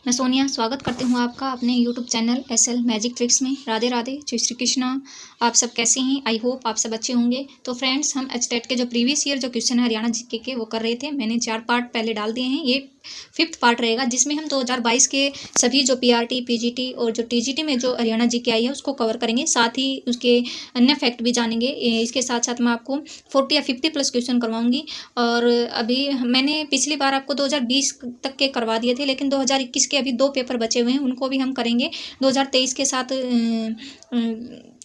मैं सोनिया स्वागत करती हूँ आपका अपने YouTube channel SL magic tricks में। राधे राधे, जय श्री कृष्णा। आप सब कैसे हैं? आई होप आप सब अच्छे होंगे। तो फ्रेंड्स, हम एचटेट के जो प्रीवियस ईयर जो क्वेश्चन है हरियाणा जीके के वो कर रहे थे। मैंने 4 पार्ट पहले डाल दिए हैं, ये 5th पार्ट रहेगा जिसमें हम 2022 के सभी जो पीआरटी, पीजीटी और जो टीजीटी में जो हरियाणा जीके आई है उसको कवर करेंगे। साथ ही उसके अन्य फैक्ट भी जानेंगे। इसके साथ साथ मैं आपको 40 या 50 प्लस क्वेश्चन करवाऊंगी। और अभी मैंने पिछली बार आपको 2020 तक के करवा दिए थे, लेकिन 2021 के अभी 2 पेपर बचे हुए हैं, उनको भी हम करेंगे। 2023 के साथ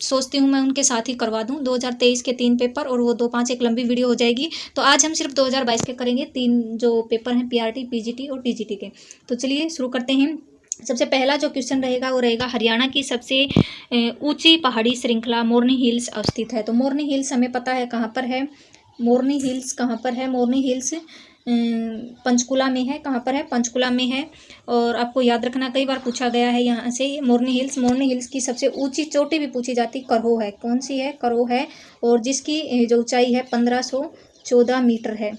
सोचती हूँ मैं उनके साथ ही करवा दूँ। 2023 के 3 पेपर और वो 2-5 एक लंबी वीडियो हो जाएगी। तो आज हम सिर्फ 2022 के करेंगे, 3 जो पेपर हैं पीआरटी, पीजीटी और टीजीटी के। तो चलिए शुरू करते हैं। सबसे पहला जो क्वेश्चन रहेगा वो रहेगा, हरियाणा की सबसे ऊंची पहाड़ी श्रृंखला मोरनी हिल्स अवस्थित है। तो मोरनी हिल्स हमें पता है कहाँ पर है। मोरनी हिल्स कहाँ पर है? मोरनी हिल्स पंचकुला में है। कहाँ पर है? पंचकुला में है। और आपको याद रखना, कई बार पूछा गया है यहाँ से मोरनी हिल्स की सबसे ऊंची चोटी भी पूछी जाती करो है। कौन सी है? करो है। और जिसकी जो ऊंचाई है 1514 मीटर है।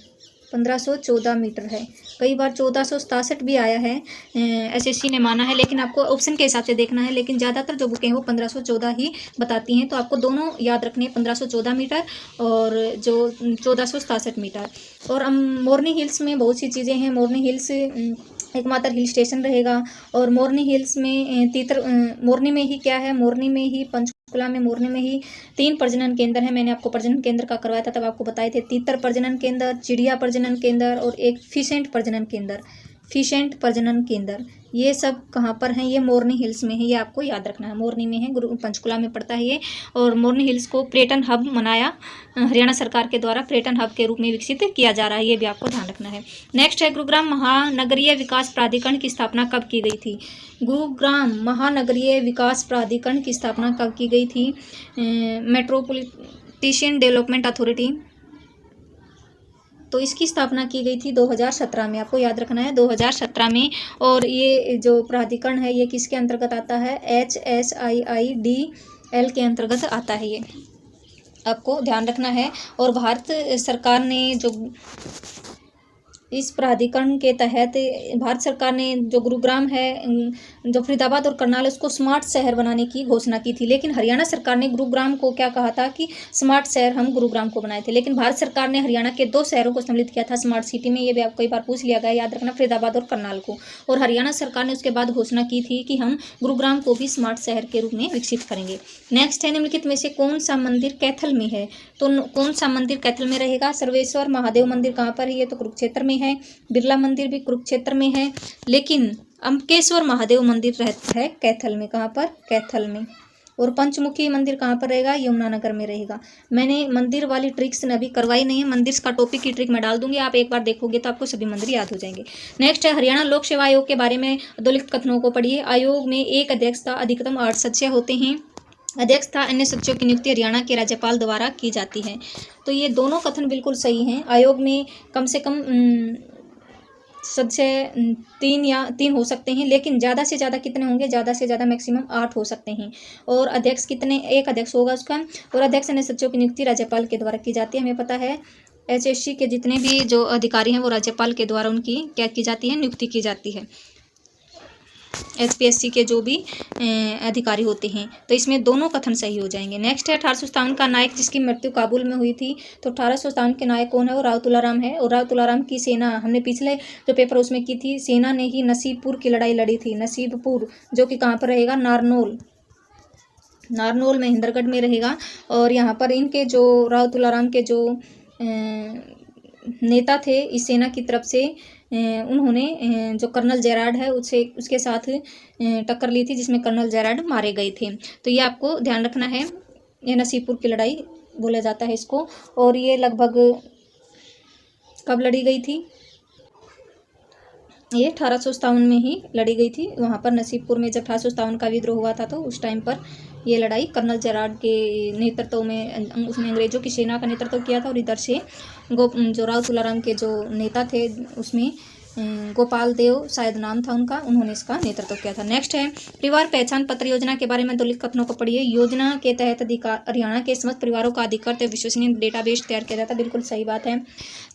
1514 मीटर है। कई बार 1467 भी आया है, एसएससी ने माना है, लेकिन आपको ऑप्शन के हिसाब से देखना है। लेकिन ज़्यादातर जो बुकें हैं वो 1514 ही बताती हैं। तो आपको दोनों याद रखने हैं, 1514 मीटर और जो 1467 मीटर। और मोरनी हिल्स में बहुत सी चीज़ें हैं। मोरनी हिल्स एकमात्र हिल स्टेशन रहेगा। और मोरनी हिल्स में मोरनी में ही क्या है? मोरनी में ही पंचकुला में मोरनी में ही 3 प्रजनन केंद्र है। मैंने आपको प्रजनन केंद्र का करवाया था, तब आपको बताए थे तीतर प्रजनन केंद्र, चिड़िया प्रजनन केंद्र और एक फिशेंट प्रजनन केंद्र। फिशेंट प्रजनन केंद्र ये सब कहाँ पर हैं? ये मोरनी हिल्स में है। ये आपको याद रखना है। मोरनी में है, पंचकुला में पड़ता है ये। और मोरनी हिल्स को पर्यटन हब बनाया हरियाणा सरकार के द्वारा, पर्यटन हब के रूप में विकसित किया जा रहा है। ये भी आपको ध्यान रखना है। नेक्स्ट है, गुरुग्राम महानगरीय विकास प्राधिकरण की स्थापना कब की गई थी? गुरुग्राम महानगरीय विकास प्राधिकरण की स्थापना कब की गई थी? मेट्रोपोलिटन डेवलपमेंट अथॉरिटी, तो इसकी स्थापना की गई थी 2017 में। आपको याद रखना है 2017 में। और ये जो प्राधिकरण है ये किसके अंतर्गत आता है? HSIIDL के अंतर्गत आता है, ये आपको ध्यान रखना है। और भारत सरकार ने जो इस प्राधिकरण के तहत भारत सरकार ने जो गुरुग्राम है, जो फरीदाबाद और करनाल, उसको स्मार्ट शहर बनाने की घोषणा की थी। लेकिन हरियाणा सरकार ने गुरुग्राम को क्या कहा था कि स्मार्ट शहर हम गुरुग्राम को बनाए थे। लेकिन भारत सरकार ने हरियाणा के 2 शहरों को सम्मिलित किया था स्मार्ट सिटी में। ये भी आपको कई बार पूछ लिया गया, याद रखना, फरीदाबाद और करनाल को। और हरियाणा सरकार ने उसके बाद घोषणा की थी कि हम गुरुग्राम को भी स्मार्ट शहर के रूप में विकसित करेंगे। नेक्स्ट है, निम्नलिखित में से कौन सा मंदिर कैथल में है? तो कौन सा मंदिर कैथल में रहेगा? सर्वेश्वर महादेव मंदिर कहाँ पर है? ये तो कुरुक्षेत्र में है। बिरला मंदिर भी कुरुक्षेत्र में है। लेकिन अम्बकेश्वर महादेव मंदिर रहता है कैथल में। कहाँ पर? कैथल में। और पंचमुखी मंदिर कहाँ पर रहेगा? यमुनानगर में रहेगा। मैंने मंदिर वाली ट्रिक्स अभी करवाई नहीं है। मंदिर का टॉपिक की ट्रिक मैं डाल दूंगी, आप एक बार देखोगे तो आपको सभी मंदिर याद हो जाएंगे। नेक्स्ट है, हरियाणा लोक सेवा आयोग के बारे में अधोलिखित कथनों को पढ़िए। आयोग में एक अध्यक्ष तथा अधिकतम 8 सदस्य होते हैं। अध्यक्ष तथा अन्य सदस्यों की नियुक्ति हरियाणा के राज्यपाल द्वारा की जाती है। तो ये दोनों कथन बिल्कुल सही हैं। आयोग में कम से कम सदस्य 3 हो सकते हैं, लेकिन ज़्यादा से ज़्यादा कितने होंगे? ज़्यादा से ज़्यादा मैक्सिमम 8 हो सकते हैं। और अध्यक्ष कितने? एक अध्यक्ष होगा उसका। और अध्यक्ष अन्य सदस्यों की नियुक्ति राज्यपाल के द्वारा की जाती है। हमें पता है HSC के जितने भी जो अधिकारी हैं वो राज्यपाल के द्वारा उनकी क्या की जाती है? नियुक्ति की जाती है। HPSC के जो भी अधिकारी होते हैं। तो इसमें दोनों कथन सही हो जाएंगे। नेक्स्ट है, 1857 का नायक जिसकी मृत्यु काबुल में हुई थी। तो 1857 के नायक कौन है? वो राव तुलाराम है। और राव तुलाराम की सेना, हमने पिछले जो पेपर उसमें की थी, सेना ने ही नसीबपुर की लड़ाई लड़ी थी। नसीबपुर जो कि कहाँ पर रहेगा? नारनौल, नारनौल महेंद्रगढ़ में रहेगा। और यहाँ पर इनके जो राव तुलाराम के जो नेता थे इस सेना की तरफ से, उन्होंने जो कर्नल जेराड है उसके साथ टक्कर ली थी, जिसमें कर्नल जेराड मारे गए थे। तो ये आपको ध्यान रखना है। ये नसीबपुर की लड़ाई बोला जाता है इसको। और ये लगभग कब लड़ी गई थी? ये 1857 में ही लड़ी गई थी। वहाँ पर नसीबपुर में जब 1857 का विद्रोह हुआ था तो उस टाइम पर ये लड़ाई कर्नल जेराड के नेतृत्व में, उसने अंग्रेजों की सेना का नेतृत्व किया था। और इधर से जो राव तुलाराम के जो नेता थे उसमें गोपाल देव शायद नाम था उनका, उन्होंने इसका नेतृत्व किया था। नेक्स्ट है परिवार पहचान पत्र योजना के बारे में दो लिखित कथनों को पढ़िए। योजना के तहत हरियाणा के समस्त परिवारों का अधिकृत विश्वसनीय डेटाबेस तैयार किया जाता है। बिल्कुल सही बात है।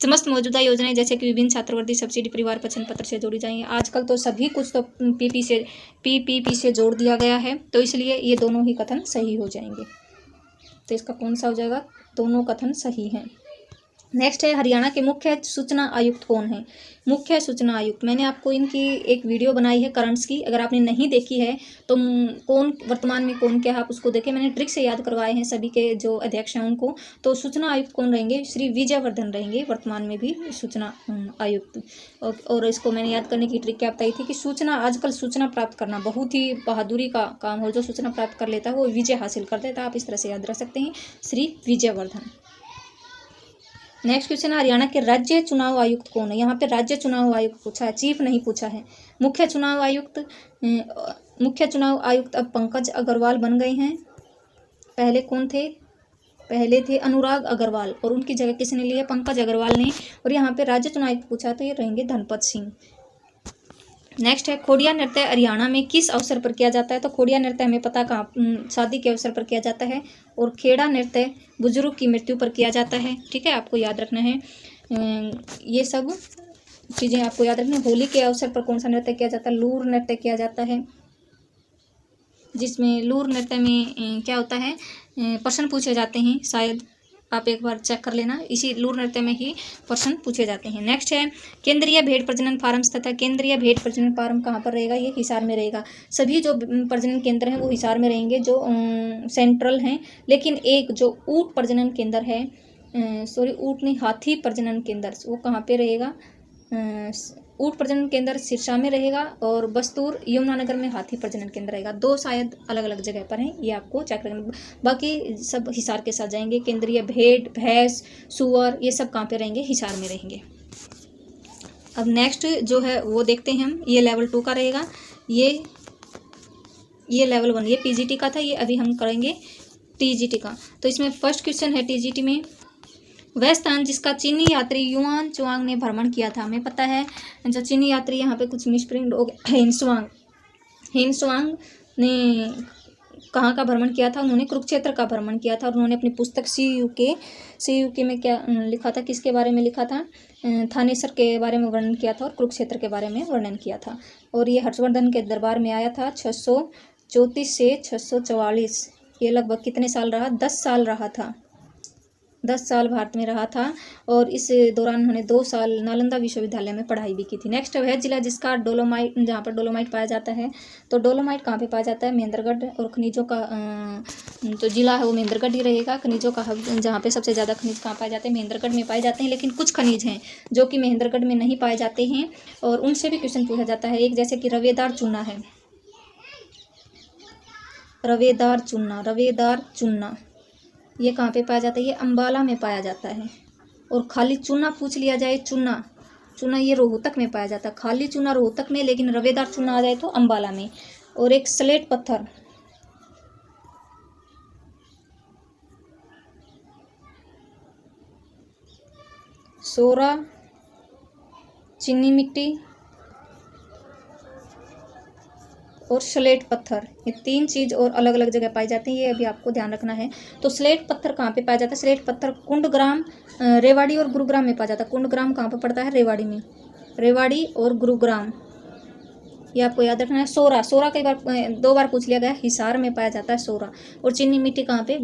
समस्त मौजूदा योजनाएं जैसे कि विभिन्न छात्रवृत्ति सब्सिडी परिवार पहचान पत्र से जोड़ी जाएंगी। आजकल तो सभी कुछ तो पीपीपी से जोड़ दिया गया है, तो इसलिए ये दोनों ही कथन सही हो जाएंगे। तो इसका कौन सा हो जाएगा? दोनों कथन सही हैं। नेक्स्ट है हरियाणा के मुख्य सूचना आयुक्त कौन है? मुख्य सूचना आयुक्त, मैंने आपको इनकी एक वीडियो बनाई है करंट्स की, अगर आपने नहीं देखी है तो कौन वर्तमान में कौन क्या है आप उसको देखें। मैंने ट्रिक से याद करवाए हैं सभी के जो अध्यक्ष हैं उनको। तो सूचना आयुक्त कौन रहेंगे? श्री विजयवर्धन रहेंगे वर्तमान में भी सूचना आयुक्त। और इसको मैंने याद करने की ट्रिक क्या बताई थी कि सूचना, आजकल सूचना प्राप्त करना बहुत ही बहादुरी का काम हो। जो सूचना प्राप्त कर लेता है वो विजय हासिल कर देता है। आप इस तरह से याद रख सकते हैं, श्री विजयवर्धन। नेक्स्ट क्वेश्चन है हरियाणा के राज्य चुनाव आयुक्त कौन है? यहाँ पे राज्य चुनाव आयुक्त पूछा है, चीफ नहीं पूछा है। मुख्य चुनाव आयुक्त अब पंकज अग्रवाल बन गए हैं। पहले कौन थे? पहले थे अनुराग अग्रवाल और उनकी जगह किसने ली है? पंकज अग्रवाल ने। और यहाँ पे राज्य चुनाव आयुक्त पूछा तो ये रहेंगे धनपत सिंह। नेक्स्ट है खोड़िया नृत्य हरियाणा में किस अवसर पर किया जाता है? तो खोड़िया नृत्य हमें पता कहाँ, शादी के अवसर पर किया जाता है। और खेड़ा नृत्य बुजुर्ग की मृत्यु पर किया जाता है। ठीक है, आपको याद रखना है ये सब चीज़ें आपको याद रखनी है। होली के अवसर पर कौन सा नृत्य किया जाता है? लूर नृत्य किया जाता है, जिसमें लूर नृत्य में क्या होता है, प्रश्न पूछे जाते हैं। शायद आप एक बार चेक कर लेना, इसी लूर नृत्य में ही प्रश्न पूछे जाते हैं। नेक्स्ट है केंद्रीय भेड़ प्रजनन फार्म स्थित है। केंद्रीय भेड़ प्रजनन फार्म कहाँ पर रहेगा? ये हिसार में रहेगा। सभी जो प्रजनन केंद्र हैं वो हिसार में रहेंगे, जो सेंट्रल हैं। लेकिन एक जो ऊँट प्रजनन केंद्र है, ऊँट नहीं, हाथी प्रजनन केंद्र, वो कहाँ पे रहेगा? ऊँट प्रजनन केंद्र सिरसा में रहेगा और बस्तूर यमुनानगर में हाथी प्रजनन केंद्र रहेगा। दो शायद अलग अलग जगह पर हैं, ये आपको चेक करना। बाकी सब हिसार के साथ जाएंगे। केंद्रीय भेड़, भैंस, सुअर, ये सब कहाँ पे रहेंगे? हिसार में रहेंगे। अब नेक्स्ट जो है वो देखते हैं हम, ये लेवल 2 का रहेगा। ये लेवल 1, ये पीजीटी का था, ये अभी हम करेंगे टीजीटी का। तो इसमें फर्स्ट क्वेश्चन है टीजीटी में, वह स्थान जिसका चीनी यात्री युआन चुआंग ने भ्रमण किया था। हमें पता है जो चीनी यात्री, यहाँ पे कुछ मिसप्रिंट हो गया, हिनसुआंग ने कहाँ का भ्रमण किया था? उन्होंने कुरुक्षेत्र का भ्रमण किया था। और उन्होंने अपनी पुस्तक सीयूके में क्या लिखा था? किसके बारे में लिखा था? थानेसर के बारे में वर्णन किया था और कुरुक्षेत्र के बारे में वर्णन किया था। और ये हर्षवर्धन के दरबार में आया था 634 से 644। ये लगभग कितने साल रहा? 10 साल रहा था। 10 साल भारत में रहा था। और इस दौरान उन्होंने 2 साल नालंदा विश्वविद्यालय में पढ़ाई भी की थी। नेक्स्ट वह जिला जिसका डोलोमाइट, जहाँ पर डोलोमाइट पाया जाता है। तो डोलोमाइट कहाँ पे पाया जाता है? महेंद्रगढ़। और खनिजों का जो जिला है वो महेंद्रगढ़ ही रहेगा। खनिजों का हब, जहाँ पे सबसे ज़्यादा खनिज कहाँ पाए जाते हैं? महेंद्रगढ़ में पाए जाते हैं। लेकिन कुछ खनिज हैं जो कि महेंद्रगढ़ में नहीं पाए जाते हैं और उनसे भी क्वेश्चन पूछा जाता है। एक जैसे कि रवेदार चूना है, रवेदार चूना ये कहाँ पे पाया जाता है? ये अंबाला में पाया जाता है। और खाली चूना पूछ लिया जाए, चूना ये रोहतक में पाया जाता है। खाली चूना रोहतक में, लेकिन रवेदार चूना आ जाए तो अंबाला में। और एक स्लेट पत्थर, सोरा, चीनी मिट्टी और स्लेट पत्थर, ये 3 चीज़ और अलग अलग जगह पाई जाती हैं। ये अभी आपको ध्यान रखना है। तो स्लेट पत्थर कहाँ पे पाया जाता है? स्लेट पत्थर कुंडग्राम, रेवाड़ी और गुरुग्राम में पाया जाता है। कुंडग्राम कहाँ पे पड़ता है? रेवाड़ी में। रेवाड़ी और गुरुग्राम, ये आपको याद रखना है। सोरा कई बार 2 बार पूछ लिया गया, हिसार में पाया जाता है सोरा। और चीनी मिट्टी कहाँ पे?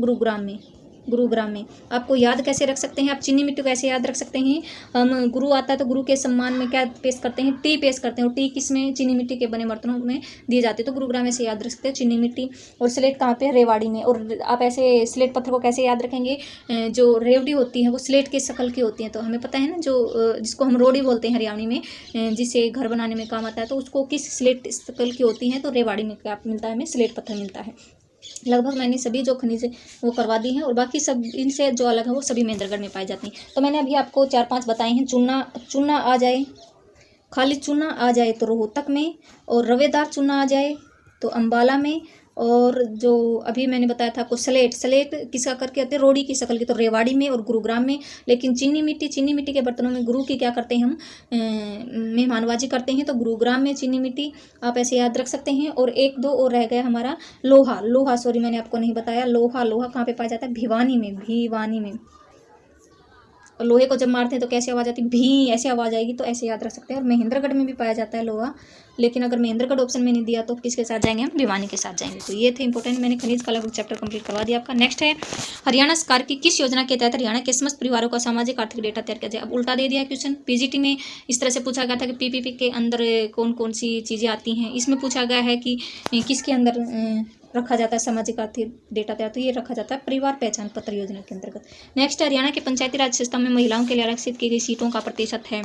गुरुग्राम में। आपको याद कैसे रख सकते हैं? आप चीनी मिट्टी को कैसे याद रख सकते हैं? हम गुरु आता है तो गुरु के सम्मान में क्या पेश करते हैं? टी पेश करते हैं। और टी किसमें? चीनी मिट्टी के बने बर्तनों में दिए जाते हैं। तो गुरुग्राम ऐसे याद रख सकते हैं, चीनी मिट्टी। और स्लेट कहाँ पे? रेवाड़ी में। और आप ऐसे स्लेट पत्थर को कैसे याद रखेंगे? जो रेवड़ी होती है वो स्लेट के शक्ल की होती हैं। तो हमें पता है ना, जो जिसको हम रोड़ी बोलते हैं हरियाणवी में, जिसे घर बनाने में काम आता है, तो उसको किस स्लेट शक्ल की होती हैं? तो रेवाड़ी में क्या मिलता है? हमें स्लेट पत्थर मिलता है। लगभग मैंने सभी जो खनिज वो करवा दी हैं। और बाकी सब इनसे जो अलग है वो सभी महेंद्रगढ़ में पाई जाती हैं। तो मैंने अभी आपको 4-5 बताए हैं। चूना आ जाए, खाली चूना आ जाए तो रोहतक में। और रवेदार चूना आ जाए तो अंबाला में। और जो अभी मैंने बताया था आपको स्लेट किसका करके आते हैं, रोड़ी की शक्ल की, तो रेवाड़ी में और गुरुग्राम में। लेकिन चीनी मिट्टी के बर्तनों में गुरु की क्या करते हैं हम, मेहमानबाजी करते हैं, तो गुरुग्राम में चीनी मिट्टी, आप ऐसे याद रख सकते हैं। और एक दो और रह गया हमारा लोहा सॉरी मैंने आपको नहीं बताया, लोहा कहाँ पे पाया जाता है, भिवानी में। और लोहे को जब मारते हैं तो कैसे आवाज़ आती है, भी ऐसे आवाज़ आएगी, तो ऐसे याद रख सकते हैं। और महेंद्रगढ़ में भी पाया जाता है लोहा, लेकिन अगर महेंद्रगढ़ ऑप्शन में नहीं दिया तो किसके साथ जाएंगे हम, भिवानी के साथ जाएंगे। तो ये थे इंपॉर्टेंट, मैंने खनिज कला चैप्टर कंप्लीट करवा दिया आपका। नेक्स्ट है हरियाणा सरकार की किस योजना के तहत हरियाणा के समस्त परिवारों का सामाजिक आर्थिक डेटा तैयार किया जाए। अब उल्टा दे दिया क्वेश्चन, पीजीटी में इस तरह से पूछा गया था कि पीपीपी के अंदर कौन कौन सी चीज़ें आती हैं, इसमें पूछा गया है कि किसके अंदर रखा जाता है सामाजिक आर्थिक डेटा तैयार, तो ये रखा जाता है परिवार पहचान पत्र योजना के अंतर्गत। नेक्स्ट हरियाणा के पंचायती राज संस्था में महिलाओं के लिए आरक्षित की गई सीटों का प्रतिशत है,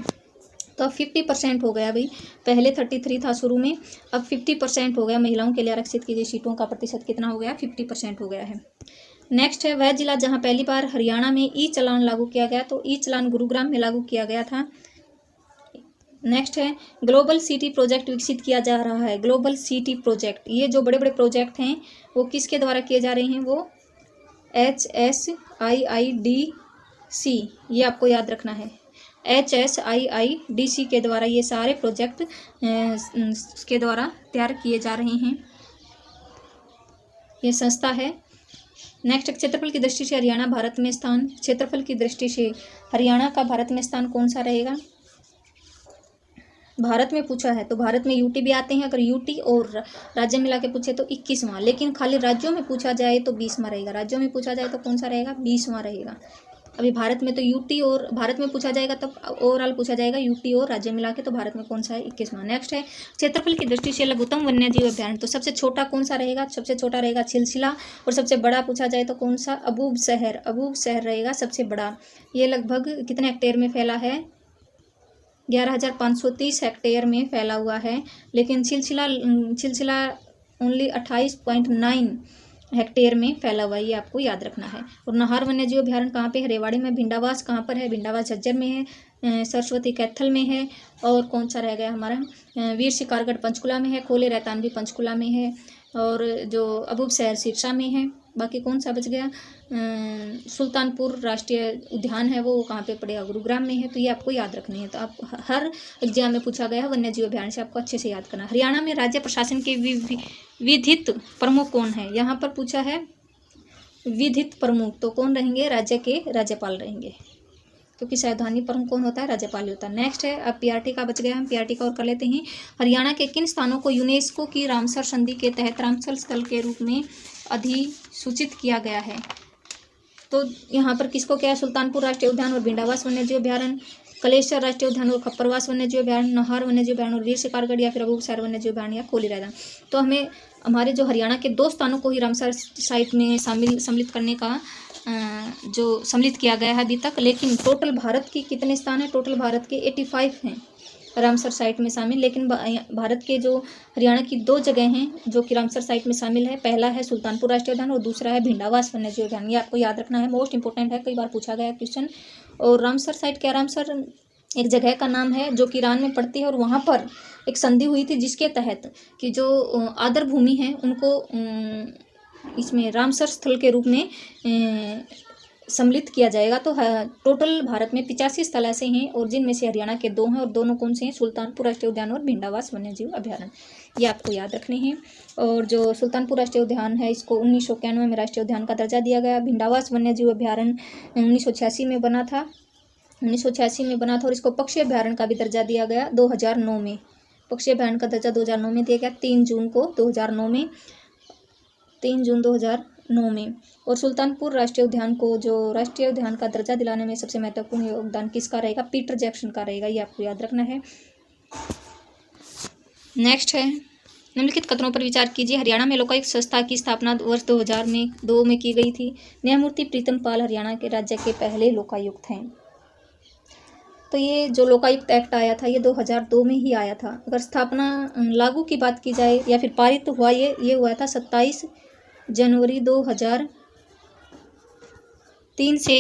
तो अब 50% हो गया भाई, पहले 33 था शुरू में, अब 50% हो गया। महिलाओं के लिए आरक्षित की गई सीटों का प्रतिशत कितना हो गया, 50% हो गया है। नेक्स्ट है वह जिला जहाँ पहली बार हरियाणा में ई चालान लागू किया गया, तो ई चालान गुरुग्राम में लागू किया गया था। नेक्स्ट है ग्लोबल सिटी प्रोजेक्ट विकसित किया जा रहा है, ग्लोबल सिटी प्रोजेक्ट, ये जो बड़े बड़े प्रोजेक्ट हैं वो किसके द्वारा किए जा रहे हैं, वो HSIIDC, ये आपको याद रखना है, HSIIDC के द्वारा ये सारे प्रोजेक्ट के द्वारा तैयार किए जा रहे हैं, ये संस्था है। नेक्स्ट क्षेत्रफल की दृष्टि से हरियाणा भारत में स्थान, क्षेत्रफल की दृष्टि से हरियाणा का भारत में स्थान कौन सा रहेगा, भारत में पूछा है तो भारत में यूटी भी आते हैं, अगर यूटी और राज्य मिला के पूछे तो 21वां, लेकिन खाली राज्यों में पूछा जाए तो 20वां रहेगा, राज्यों में पूछा जाए तो कौन सा रहेगा, 20वां रहेगा। अभी भारत में तो यूटी और भारत में पूछा जाएगा तब ओवरऑल पूछा जाएगा यूटी और राज्य मिला के, तो भारत में कौन सा है, 21वां। नेक्स्ट है क्षेत्रफल की दृष्टि से लघुत्तम वन्यजीव अभ्यारण्य, तो सबसे छोटा कौन सा रहेगा, सबसे छोटा रहेगा छिलसिला, और सबसे बड़ा पूछा जाए तो कौन सा, अबूब शहर रहेगा सबसे बड़ा। ये लगभग कितने हेक्टेयर में फैला है, 11,530 हेक्टेयर में फैला हुआ है, लेकिन छिलसिला ओनली 28.9 हेक्टेयर में फैला हुआ है, ये आपको याद रखना है। और नाहर वन्यजीव अभ्यारण्य कहाँ पे है, रेवाड़ी में। भिंडावास कहाँ पर है, भिंडावास झज्जर में है, सरस्वती कैथल में है, और कौन सा रह गया हमारा, वीर शिकारगढ़ पंचकुला में है, खोले रहतान भी पंचकुला में है, और जो अबूब शहर सिरसा में है। बाकी कौन सा बच गया, सुल्तानपुर राष्ट्रीय उद्यान है वो कहाँ पे पड़ेगा, गुरुग्राम में है, तो ये आपको याद रखनी है। तो आप हर एग्जाम में पूछा गया है वन्यजीव अभ्यारण्य से, आपको अच्छे से याद करना। हरियाणा में राज्य प्रशासन के विधित प्रमुख कौन है, यहाँ पर पूछा है विधित प्रमुख, तो कौन रहेंगे, राज्य के राज्यपाल रहेंगे, क्योंकि संवैधानिक प्रमुख कौन होता है, राज्यपाल होता है। नेक्स्ट है अब पीआरटी का बच गया, हम पीआरटी का और कर लेते हैं। हरियाणा के किन स्थानों को यूनेस्को की रामसर संधि के तहत रामसर स्थल के रूप में अधिसूचित किया गया है, तो यहाँ पर किसको क्या है, सुल्तानपुर राष्ट्रीय उद्यान और भिंडावास वन्यजीव अभ्यारण्य, कलेश्वर राष्ट्रीय उद्यान और खप्परवास वन्यजीव अभ्यारण्य, नाहर वन्यजीव अभ्यारण्य और वीर शिकारगढ़, या फिर अबूब शहर वन्यजीव अभ्यारण्य या कोली रायदान। तो हमें हमारे जो हरियाणा के 2 स्थानों को ही रामसर साइट में सम्मिलित करने का जो सम्मिलित किया गया है अभी तक, लेकिन टोटल भारत की कितने स्थान हैं, टोटल भारत के 85 हैं रामसर साइट में शामिल, लेकिन भारत के जो हरियाणा की 2 जगह हैं जो कि रामसर साइट में शामिल है, पहला है सुल्तानपुर राष्ट्रीय उद्यान और दूसरा है भिंडावास वन्यजीव उद्यान, ये आपको याद रखना है, मोस्ट इंपॉर्टेंट है, कई बार पूछा गया क्वेश्चन। और रामसर साइट क्या, रामसर एक जगह का नाम है जो कि ईरान में पड़ती है, और वहाँ पर एक संधि हुई थी जिसके तहत कि जो आदर भूमि है उनको इसमें रामसर स्थल के रूप में सम्मिलित किया जाएगा। तो टोटल भारत में 85 स्थल ऐसे हैं, और जिनमें से हरियाणा के 2 हैं, और दोनों कौन से हैं, सुल्तानपुर राष्ट्रीय उद्यान और भिंडावास वन्यजीव अभ्यारण्य, ये आपको याद रखने हैं। और जो सुल्तानपुर राष्ट्रीय उद्यान है इसको 1991 में राष्ट्रीय उद्यान का दर्जा दिया गया। भिंडावास वन्यजीव अभ्यारण्य 1986 में बना था, 1986 में बना था, और इसको पक्षी अभ्यारण्य का भी दर्जा दिया गया 2009 में, पक्षी अभ्यारण्य का दर्जा 2009 में दिया गया, 3 जून 2009 में। और सुल्तानपुर राष्ट्रीय उद्यान को जो राष्ट्रीय उद्यान का दर्जा दिलाने में सबसे महत्वपूर्ण योगदान किसका रहेगा, पीटर जैक्सन का रहेगा, ये आपको याद रखना है। नेक्स्ट है निम्नलिखित कथनों पर विचार कीजिए। हरियाणा में लोकायुक्त संस्था की स्थापना वर्ष 2002 में की गई थी। न्यायमूर्ति प्रीतम पाल हरियाणा के राज्य के पहले लोकायुक्त हैं। तो ये जो लोकायुक्त एक्ट आया था ये 2002 में ही आया था। अगर स्थापना लागू की बात की जाए या फिर पारित हुआ, ये हुआ था 27 जनवरी 2003 से।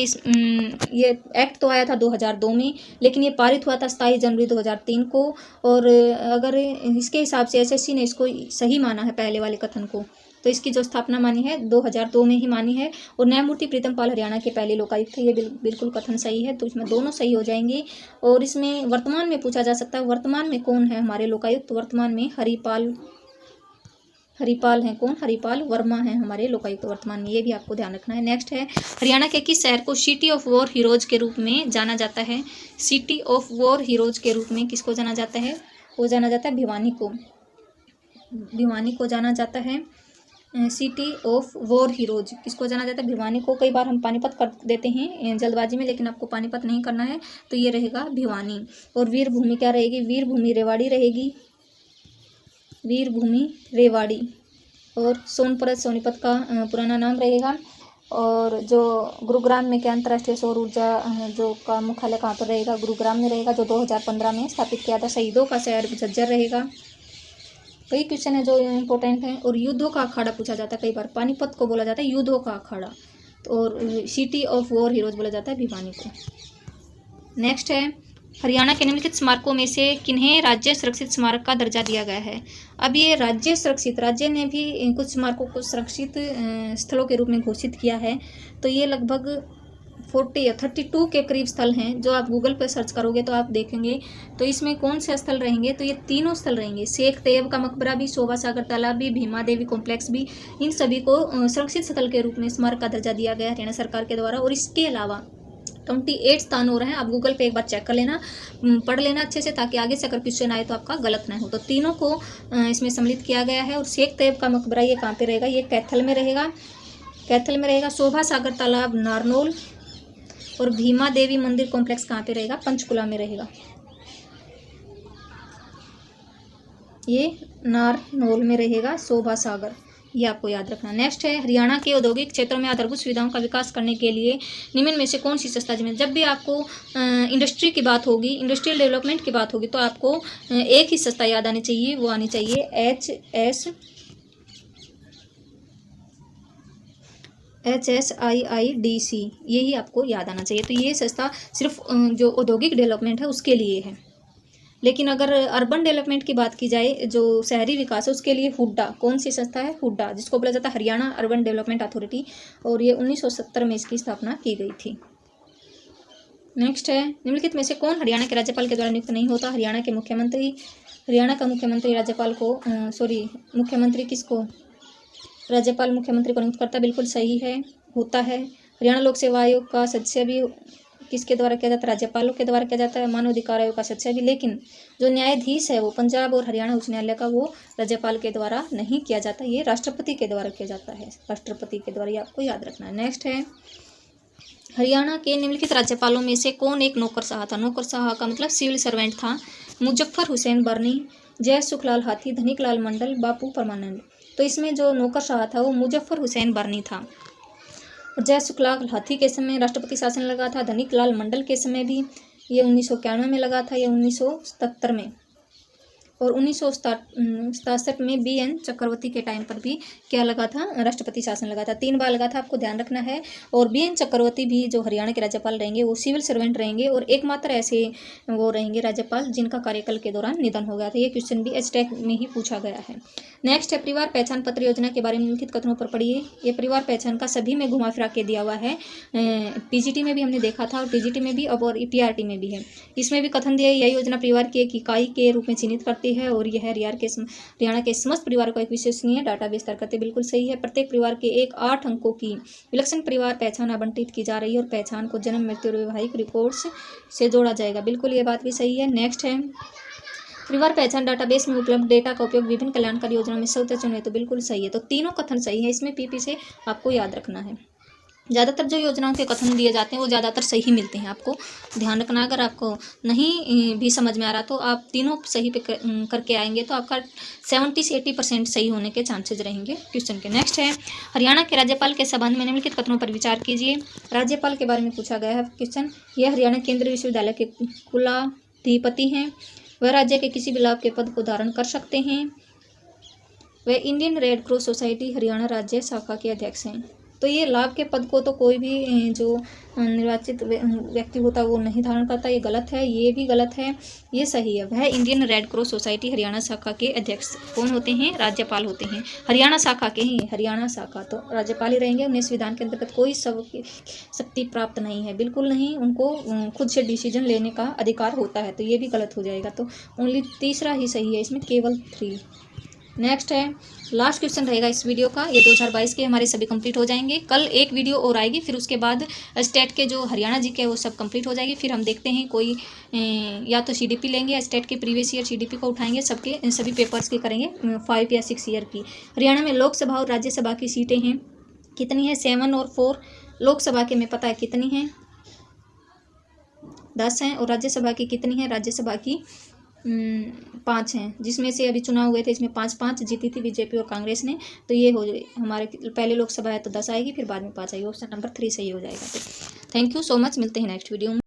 ये एक्ट तो आया था 2002 में, लेकिन ये पारित हुआ था 27 जनवरी 2003 को। और अगर इसके हिसाब से एसएससी ने इसको सही माना है पहले वाले कथन को, तो इसकी जो स्थापना मानी है 2002 में ही मानी है। और न्यायमूर्ति प्रीतम पाल हरियाणा के पहले लोकायुक्त थे। ये बिल्कुल कथन सही है, तो इसमें दोनों सही हो जाएंगे। और इसमें वर्तमान में पूछा जा सकता है, वर्तमान में कौन है हमारे लोकायुक्त? वर्तमान में हरिपाल हैं। कौन? हरिपाल वर्मा हैं हमारे लोकायुक्त वर्तमान में। ये भी आपको ध्यान रखना है। नेक्स्ट है, हरियाणा के किस शहर को सिटी ऑफ वॉर हीरोज के रूप में जाना जाता है? सिटी ऑफ वॉर हीरोज के रूप में किसको जाना जाता है? वो जाना जाता है भिवानी को। भिवानी को जाना जाता है सिटी ऑफ वॉर हीरोज। किसको जाना जाता है? भिवानी को। कई बार हम पानीपत कर देते हैं जल्दबाजी में, लेकिन आपको पानीपत नहीं करना है, तो ये रहेगा भिवानी। और वीर भूमि क्या रहेगी? वीर भूमि रेवाड़ी रहेगी, वीर भूमि रेवाड़ी। और सोनीपत का पुराना नाम रहेगा। और जो गुरुग्राम में क्या अंतर्राष्ट्रीय सौर ऊर्जा जो का मुख्यालय कहाँ पर रहेगा? गुरुग्राम में रहेगा, जो 2015 में स्थापित किया था। शहीदों का शहर झज्जर रहेगा। कई क्वेश्चन है जो इम्पोर्टेंट हैं। और युद्धों का अखाड़ा पूछा जाता है कई बार। पानीपत को बोला जाता है युद्धों का अखाड़ा, और सिटी ऑफ वॉर हीरोज बोला जाता है भिवानी को। नेक्स्ट है, हरियाणा के निम्नलिखित स्मारकों में से किन्हें राज्य सुरक्षित स्मारक का दर्जा दिया गया है? अब ये राज्य सुरक्षित, राज्य ने भी कुछ स्मारकों को सुरक्षित स्थलों के रूप में घोषित किया है। तो ये लगभग 40 या 32 के करीब स्थल हैं। जो आप गूगल पर सर्च करोगे तो आप देखेंगे। तो इसमें कौन से स्थल रहेंगे? तो ये तीनों स्थल रहेंगे। शेख तैयब का मकबरा भी, शोभा सागर तालाब भी, भीमा देवी कॉम्प्लेक्स भी, इन सभी को सुरक्षित स्थल के रूप में स्मारक का दर्जा दिया गया हरियाणा सरकार के द्वारा। और इसके अलावा 28 स्थान हो रहे हैं। आप गूगल पे एक बार चेक कर लेना, पढ़ लेना अच्छे से, ताकि आगे से अगर क्वेश्चन आए तो आपका गलत ना हो। तो तीनों को इसमें सम्मिलित किया गया है। और शेख तैयब का मकबरा ये कहाँ पे रहेगा? ये कैथल में रहेगा, कैथल में रहेगा। शोभा सागर तालाब नारनौल। और भीमा देवी मंदिर कॉम्प्लेक्स कहाँ पे रहेगा? पंचकुला में रहेगा। ये नारनौल में रहेगा शोभा सागर, ये आपको याद रखना। नेक्स्ट है, हरियाणा के औद्योगिक क्षेत्रों में आधारभूत सुविधाओं का विकास करने के लिए निम्न में से कौन सी संस्था जिम्मेदार? जब भी आपको इंडस्ट्री की बात होगी, इंडस्ट्रियल डेवलपमेंट की बात होगी, तो आपको एक ही संस्था याद आनी चाहिए। वो आनी चाहिए HSIIDC, यही आपको याद आना चाहिए। तो ये संस्था सिर्फ जो औद्योगिक डेवलपमेंट है उसके लिए है। लेकिन अगर अर्बन डेवलपमेंट की बात की जाए, जो शहरी विकास है, उसके लिए हुड्डा, कौन सी संस्था है? हुड्डा, जिसको बोला जाता है हरियाणा अर्बन डेवलपमेंट अथॉरिटी। और ये 1970 में इसकी स्थापना की गई थी। नेक्स्ट है, निम्नलिखित में से कौन हरियाणा के राज्यपाल के द्वारा नियुक्त नहीं होता? हरियाणा के मुख्यमंत्री। हरियाणा का मुख्यमंत्री राज्यपाल को मुख्यमंत्री किसको? राज्यपाल मुख्यमंत्री को नियुक्त करता, बिल्कुल सही है, होता है। हरियाणा लोक सेवा आयोग का सदस्य भी किसके द्वारा किया जाता है? राज्यपालों के द्वारा किया जाता है। मानव अधिकार आयोग का सदस्य भी, लेकिन जो न्यायाधीश है वो पंजाब और हरियाणा उच्च न्यायालय का, वो राज्यपाल के द्वारा नहीं किया जाता, ये राष्ट्रपति के द्वारा किया जाता है, राष्ट्रपति के द्वारा, ये आपको याद रखना है। नेक्स्ट है, हरियाणा के निम्नलिखित राज्यपालों में से कौन एक नौकरशाह था? नौकरशाह का मतलब सिविल सर्वेंट था। मुजफ्फर हुसैन बर्नी, जय सुखलाल हाथी, धनिक लाल मंडल, बापू परमानंद। तो इसमें जो नौकरशाह था वो मुजफ्फर हुसैन बर्नी था। और जय सुखलाल हाथी के समय राष्ट्रपति शासन लगा था। धनिक लाल मंडल के समय भी ये 1991 में लगा था, या 1977 में। और 1967 में BN चक्रवर्ती के टाइम पर भी क्या लगा था? राष्ट्रपति शासन लगा था। 3 बार लगा था, आपको ध्यान रखना है। और BN चक्रवर्ती भी जो हरियाणा के राज्यपाल रहेंगे वो सिविल सर्वेंट रहेंगे, और एकमात्र ऐसे वो रहेंगे राज्यपाल जिनका कार्यकाल के दौरान निधन हो गया था। ये क्वेश्चन भी HTEC में ही पूछा गया है। नेक्स्ट है, परिवार पहचान पत्र योजना के बारे में निम्नलिखित कथनों पर पढ़िए। ये परिवार पहचान का सभी में घुमा फिरा के दिया हुआ है। PGT में भी हमने देखा था, और TGT में भी, अब और PRT में भी है। इसमें भी कथन दिया है, यह योजना परिवार की एक इकाई के रूप में चिन्हित करती है, और यह हरियाणा के समस्त परिवार का एक विश्वसनीय डाटाबेस तैयार करते। बिल्कुल सही है। प्रत्येक परिवार के 8 अंकों की विलक्षण परिवार पहचान आवंटित की जा रही है, और पहचान को जन्म, मृत्यु और वैवाहिक रिकॉर्ड्स से जोड़ा जाएगा। बिल्कुल ये बात भी सही है। नेक्स्ट है, परिवार पहचान डाटाबेस में उपलब्ध डेटा का उपयोग विभिन्न कल्याणकारी योजनाओं में सर्वोत्तम है। तो बिल्कुल सही है। तो तीनों कथन सही है। इसमें PP से आपको याद रखना है। ज़्यादातर जो योजनाओं के कथन दिए जाते हैं वो ज़्यादातर सही मिलते हैं, आपको ध्यान रखना। अगर आपको नहीं भी समझ में आ रहा तो आप तीनों सही पे करके आएंगे तो आपका 70 से 80% सही होने के चांसेस रहेंगे क्वेश्चन के। नेक्स्ट है, हरियाणा के राज्यपाल के संबंध में निम्नलिखित कथनों पर विचार कीजिए। राज्यपाल के बारे में पूछा गया है क्वेश्चन। यह हरियाणा केंद्रीय विश्वविद्यालय के कुलाधिपति हैं। वह राज्य के किसी भी लाभ के पद को धारण कर सकते हैं। वह Indian red cross society Haryana राज्य शाखा के अध्यक्ष हैं। तो ये लाभ के पद को तो कोई भी जो निर्वाचित व्यक्ति होता है वो नहीं धारण करता, ये गलत है, ये भी गलत है, ये सही है। वह Indian red cross society Haryana शाखा के अध्यक्ष कौन होते हैं? राज्यपाल होते हैं। हरियाणा शाखा के ही, हरियाणा शाखा तो राज्यपाल ही रहेंगे। उन्हें संविधान के अंतर्गत कोई शक्ति प्राप्त नहीं है, बिल्कुल नहीं, उनको खुद से डिसीजन लेने का अधिकार होता है, तो ये भी गलत हो जाएगा। तो ओनली तीसरा ही सही है इसमें, केवल 3। नेक्स्ट है, लास्ट क्वेश्चन रहेगा इस वीडियो का। ये 2022 के हमारे सभी कंप्लीट हो जाएंगे। कल एक वीडियो और आएगी, फिर उसके बाद स्टेट के जो हरियाणा जी के वो सब कंप्लीट हो जाएगी। फिर हम देखते हैं कोई या तो सीडीपी लेंगे या स्टेट के प्रीवियस ईयर सीडीपी को उठाएंगे, सबके सभी पेपर्स की करेंगे 5 या 6 ईयर की। हरियाणा में लोकसभा और राज्यसभा की सीटें हैं कितनी है? 7 और 4। लोकसभा के में पता है कितनी है? 10 हैं। और राज्यसभा की कितनी है? राज्यसभा की 5 हैं, जिसमें से अभी चुनाव हुए थे इसमें 5 जीती थी बीजेपी और कांग्रेस ने। तो ये हो हमारे पहले लोकसभा है तो 10 आएगी, फिर बाद में 5 आएगी। ऑप्शन नंबर 3 सही हो जाएगा। तो थैंक यू सो मच, मिलते हैं नेक्स्ट वीडियो में।